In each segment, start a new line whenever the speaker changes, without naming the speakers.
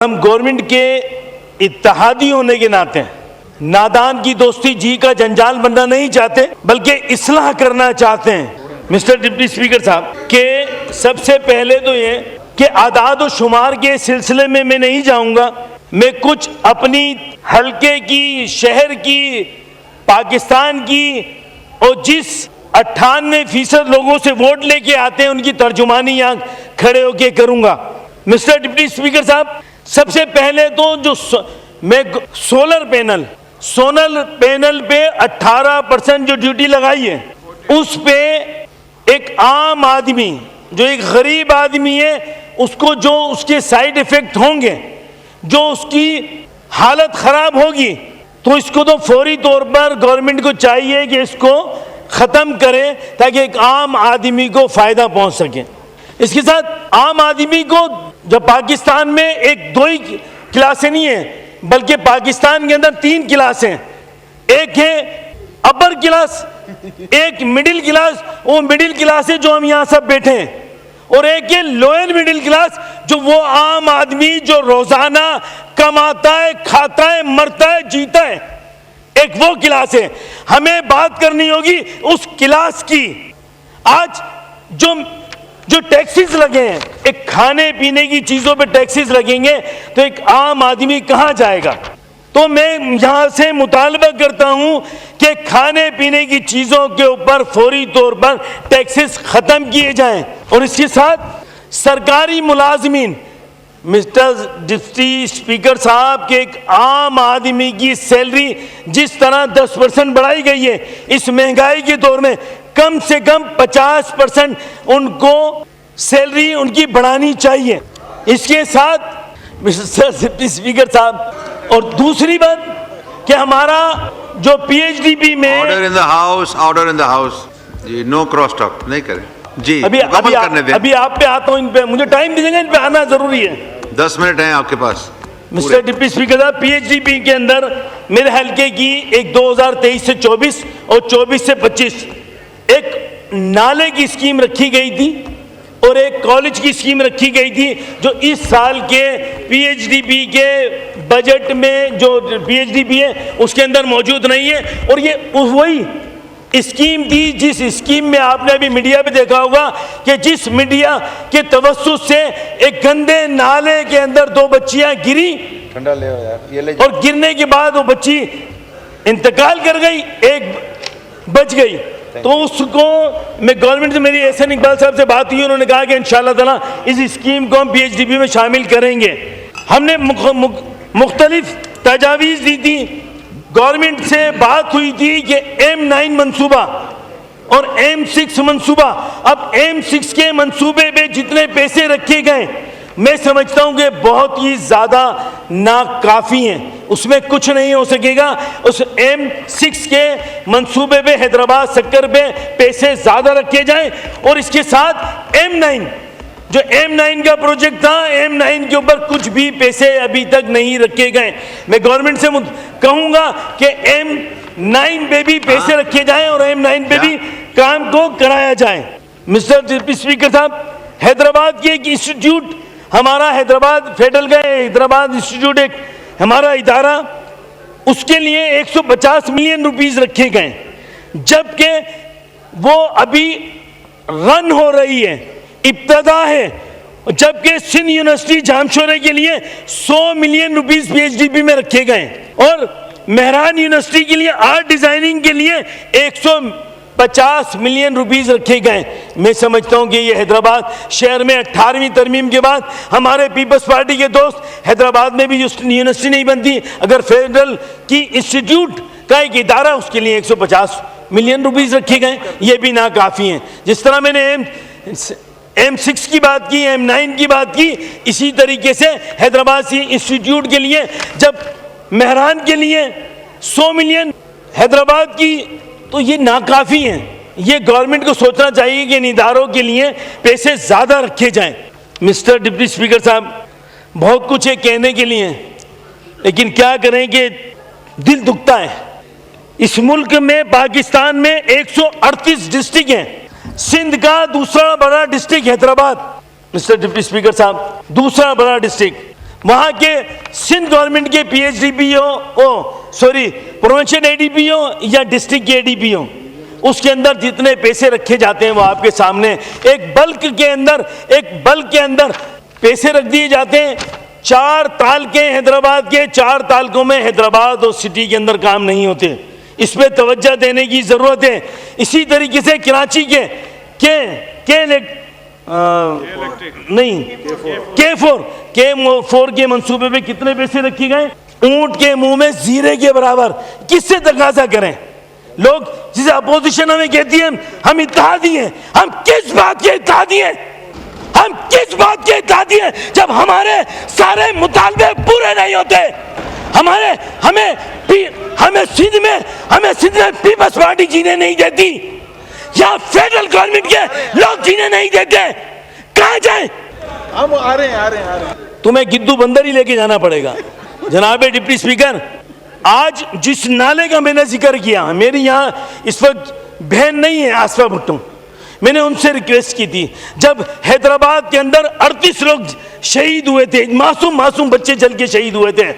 ہم گورنمنٹ کے اتحادی ہونے کے ناطے نادان کی دوستی جی کا جنجال بننا نہیں چاہتے بلکہ اصلاح کرنا چاہتے ہیں۔ مسٹر ڈپٹی اسپیکر صاحب کہ سب سے پہلے تو یہ کہ اعداد و شمار کے سلسلے میں نہیں جاؤں گا، میں کچھ اپنی حلقے کی، شہر کی، پاکستان کی اور جس 98% لوگوں سے ووٹ لے کے آتے ہیں ان کی ترجمانی یہاں کھڑے ہو کے کروں گا۔ مسٹر ڈپٹی اسپیکر صاحب، سب سے پہلے تو جو میں سولر پینل پہ 18% جو ڈیوٹی لگائی ہے، اس پہ ایک عام آدمی جو ایک غریب آدمی ہے اس کو جو اس کے سائیڈ ایفیکٹ ہوں گے، جو اس کی حالت خراب ہوگی، تو اس کو تو فوری طور پر گورنمنٹ کو چاہیے کہ اس کو ختم کرے تاکہ ایک عام آدمی کو فائدہ پہنچ سکے۔ اس کے ساتھ عام آدمی کو جب پاکستان میں ایک دو ہی کلاسیں نہیں ہیں بلکہ پاکستان کے اندر 3 کلاسیں، ایک ہے اپر کلاس، ایک مڈل کلاس، وہ مڈل کلاس ہے جو ہم یہاں سب بیٹھے ہیں، اور ایک ہے لوئر مڈل کلاس جو وہ عام آدمی جو روزانہ کماتا ہے، کھاتا ہے، مرتا ہے، جیتا ہے، ایک وہ کلاس ہے۔ ہمیں بات کرنی ہوگی اس کلاس کی۔ آج جو ٹیکسز لگے ہیں، ایک کھانے پینے کی چیزوں پہ ٹیکسز لگیں گے تو ایک عام آدمی کہاں جائے گا؟ تو میں یہاں سے مطالبہ کرتا ہوں کہ کھانے پینے کی چیزوں کے اوپر فوری طور پر ٹیکسز ختم کیے جائیں، اور اس کے ساتھ سرکاری ملازمین، مسٹر ڈپٹی اسپیکر صاحب کے ایک عام آدمی کی سیلری جس طرح 10% بڑھائی گئی ہے، اس مہنگائی کے دور میں کم سے کم 50% ان کو سیلری ان کی بڑھانی چاہیے۔ اس کے ساتھ مسٹر ڈپٹی اسپیکر صاحب، اور دوسری بات کہ ہمارا جو پی ایچ ڈی پی میں
آرڈر ان دا ہاؤس جی، نو کراس ٹاک نہیں کریں جی،
ابھی آپ پہ آتا ہوں، ان پہ مجھے ٹائم دیجیے گا، ان پہ آنا ضروری ہے۔
10 منٹ ہیں آپ کے پاس۔
مسٹر ڈپٹی اسپیکر صاحب، پی ایچ ڈی پی کے اندر میرے حلقے کی ایک 2023 سے 24 اور 24 سے 25 ایک نالے کی اسکیم رکھی گئی تھی اور ایک کالج کی اسکیم رکھی گئی تھی جو اس سال کے پی ایچ ڈی پی کے بجٹ میں جو پی ایچ ڈی پی ہے اس کے اندر موجود نہیں ہے، اور یہ وہی اسکیم تھی جس اسکیم میں آپ نے ابھی میڈیا پہ دیکھا ہوگا کہ جس میڈیا کے توسط سے ایک گندے نالے کے اندر 2 بچیاں گری اور گرنے کے بعد وہ بچی انتقال کر گئی، ایک بچ گئی۔ تو اس کو میں گورنمنٹ سے، میری احسن اقبال صاحب سے بات ہوئی، انہوں نے کہا کہ انشاءاللہ تعالیٰ اس اسکیم کو ہم پی ایچ ڈی پی میں شامل کریں گے۔ ہم نے مختلف تجاویز دی تھی، گورنمنٹ سے بات ہوئی تھی کہ M9 منصوبہ اور M6 منصوبہ، اب M6 کے منصوبے پہ جتنے پیسے رکھے گئے میں سمجھتا ہوں کہ بہت ہی زیادہ ناکافی ہیں، اس میں کچھ نہیں ہو سکے گا۔ اس M6 کے منصوبے پہ حیدرآباد سکر پہ پیسے زیادہ رکھے جائیں، اور اس کے ساتھ M9 جو M9 کا پروجیکٹ تھا، M9 کے اوپر کچھ بھی پیسے ابھی تک نہیں رکھے گئے۔ میں گورنمنٹ سے کہوں گا کہ M9 پہ بھی پیسے رکھے جائیں اور M9 پہ بھی کام کو کرایا جائے۔ مسٹر ڈپٹی اسپیکر صاحب، حیدرآباد کی ایک انسٹیٹیوٹ، ہمارا حیدرآباد فیڈرل کا حیدرآباد انسٹیٹیوٹ ایک ہمارا ادارہ، اس کے لیے 150 ملین روپیز رکھے گئے، جبکہ وہ ابھی رن ہو رہی ہے، ابتدا ہے، جبکہ سندھ یونیورسٹی جامشورے کے لیے 100 million rupees P H D P میں رکھے گئے، اور مہران یونیورسٹی کے لیے آرٹ ڈیزائننگ کے لیے 150 ملین روپیز رکھے گئے۔ میں سمجھتا ہوں کہ یہ حیدرآباد شہر میں 18ویں ترمیم کے بعد ہمارے پیپلز پارٹی کے دوست، حیدرآباد میں بھی یونیورسٹی نہیں بنتی اگر فیڈرل کی انسٹیٹیوٹ کا ایک ادارہ اس کے لیے 150 ملین روپیز رکھے گئے، یہ بھی ناکافی ہیں۔ جس طرح میں نے M6 کی بات کی، M9 کی بات کی، اسی طریقے سے حیدرآباد سی انسٹیٹیوٹ کے لیے جب مہران کے لیے 100 ملین حیدرآباد کی، تو یہ ناکافی ہیں۔ یہ گورنمنٹ کو سوچنا چاہیے کہ ان اداروں کے لیے پیسے زیادہ رکھے جائیں۔ مسٹر ڈپٹی اسپیکر صاحب، بہت کچھ ہے کہنے کے لیے، لیکن کیا کریں کہ دل دکھتا ہے۔ اس ملک میں، پاکستان میں 138 ڈسٹرکٹ ہیں، سندھ کا دوسرا بڑا district Hyderabad, mister deputy speaker صاحب، دوسرا بڑا ڈسٹرکٹ، وہاں کے سندھ گورنمنٹ کے P H D P provincial A D P ہو یا ڈسٹرکٹ کے اے ڈی پی ہو، اس کے اندر جتنے پیسے رکھے جاتے ہیں وہ آپ کے سامنے ایک بلک کے اندر پیسے رکھ دیے جاتے ہیں. 4 تعلقیں حیدرآباد کے، 4 تعلقوں میں حیدرآباد اور سٹی کے اندر کام نہیں ہوتے. اس پہ توجہ دینے کی ضرورت ہے. اسی طریقے سے کراچی کے K4 کے منصوبے پہ کتنے پیسے رکھے گئے؟ اونٹ کے منہ میں زیرے کے برابر. کس سے تقاضا کریں؟ لوگ جسے اپوزیشن ہمیں کہتی ہے ہم اتحادی ہیں. ہم کس بات کے اتحادی ہیں؟ ہم کس بات کے اتحادی ہیں جب ہمارے سارے مطالبے پورے نہیں ہوتے؟ ہمیں سندھ میں پیپلز پارٹی جینے نہیں دیتی، یا فیڈرل گورنمنٹ کے لوگ جینے نہیں دیتے. کہاں جائیں؟
ہم آ رہے ہیں.
تمہیں گدو بندر ہی لے کے جانا پڑے گا. جناب ڈپٹی اسپیکر، آج جس نالے کا میں نے ذکر کیا، میری یہاں اس وقت بہن نہیں ہے آصفہ بھٹو، میں نے ان سے ریکویسٹ کی تھی جب حیدرآباد کے اندر 38 لوگ شہید ہوئے تھے، معصوم بچے جل کے شہید ہوئے تھے،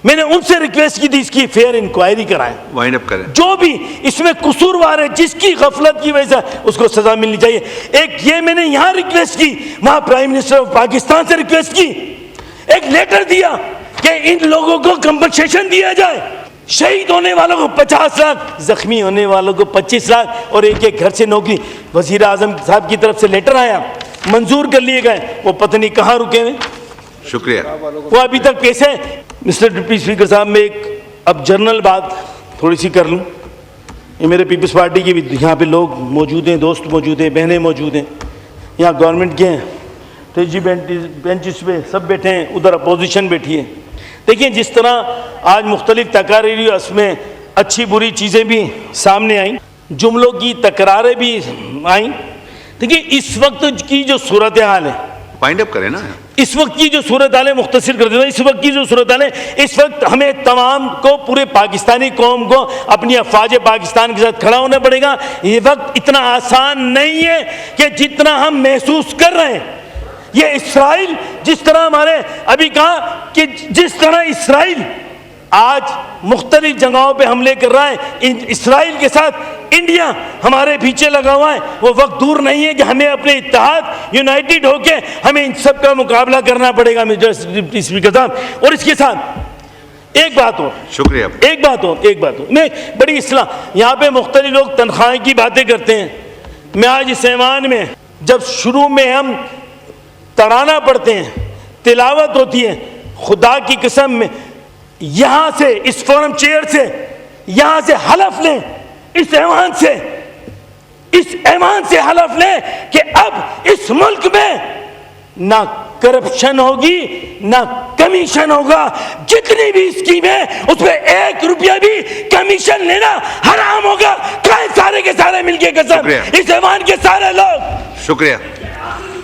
میں نے ان سے ریکویسٹ کی تھی اس کی فیئر انکوائری کرائیں،
وائنڈ اپ کریں.
جو بھی اس میں قصوروار ہے، جس کی غفلت کی وجہ سے اس کو سزا ملنی چاہیے. ایک یہ میں نے یہاں ریکویسٹ کی، وہاں پرائم منسٹر آف پاکستان سے ریکویسٹ کی، ایک لیٹر دیا کہ ان لوگوں کو کمپنسیشن دیا جائے. شہید ہونے والوں کو 50 لاکھ، زخمی ہونے والوں کو 25 لاکھ اور ایک گھر سے نوکری. وزیر اعظم صاحب کی طرف سے لیٹر آیا، منظور کر لیے گئے، وہ پتہ نہیں کہاں رکے ہوئے.
شکریہ.
وہ ابھی تک پیسے. مسٹر ڈپٹی اسپیکر صاحب، میں ایک اب جنرل بات تھوڑی سی کر لوں. یہ میرے پیپلز پارٹی کے بھی یہاں پہ لوگ موجود ہیں، دوست موجود ہیں، بہنیں موجود ہیں، یہاں گورنمنٹ کے ہیں، ٹریجری بینچز پہ سب بیٹھے ہیں، ادھر اپوزیشن بیٹھی ہے. دیکھیں جس طرح آج مختلف تقاریر اس میں اچھی بری چیزیں بھی سامنے آئیں، جملوں کی تکراریں بھی آئیں. دیکھیں اس وقت کی جو صورتحال ہے،
وائنڈ اپ کریں نا.
اس وقت کی جو صورتحال ہے مختصر کر دیتا ہوں. اس وقت کی جو صورتحال ہے، اس وقت ہمیں تمام کو، پورے پاکستانی قوم کو اپنی افواج پاکستان کے ساتھ کھڑا ہونا پڑے گا. یہ وقت اتنا آسان نہیں ہے کہ جتنا ہم محسوس کر رہے ہیں. یہ اسرائیل جس طرح ہمارے ابھی کہا کہ جس طرح اسرائیل آج مختلف جگہوں پہ حملے کر رہا ہے، اسرائیل کے ساتھ انڈیا ہمارے پیچھے لگا ہوا ہے. وہ وقت دور نہیں ہے کہ ہمیں اپنے اتحاد یونائٹڈ ہو کے ہمیں ان سب کا مقابلہ کرنا پڑے گا. ڈپٹی اسپیکر صاحب، اور اس کے ساتھ ایک بات ہو،
شکریہ.
ایک بات ہو میں بڑی اصلاح، یہاں پہ مختلف لوگ تنخواہیں کی باتیں کرتے ہیں. میں آج اس ایوان میں جب شروع میں ہم ترانہ پڑھتے ہیں، تلاوت ہوتی ہے، خدا کی قسم میں یہاں سے اس فورم چیئر سے یہاں سے حلف لیں، اس ایوان سے حلف لیں کہ اب اس ملک میں نہ کرپشن ہوگی نہ کمیشن ہوگا. جتنی بھی اسکیم ہے اس پہ 1 روپیہ بھی کمیشن لینا حرام ہوگا. کھائیں سارے کے سارے مل کے قسم، اس ایوان کے سارے لوگ.
شکریہ.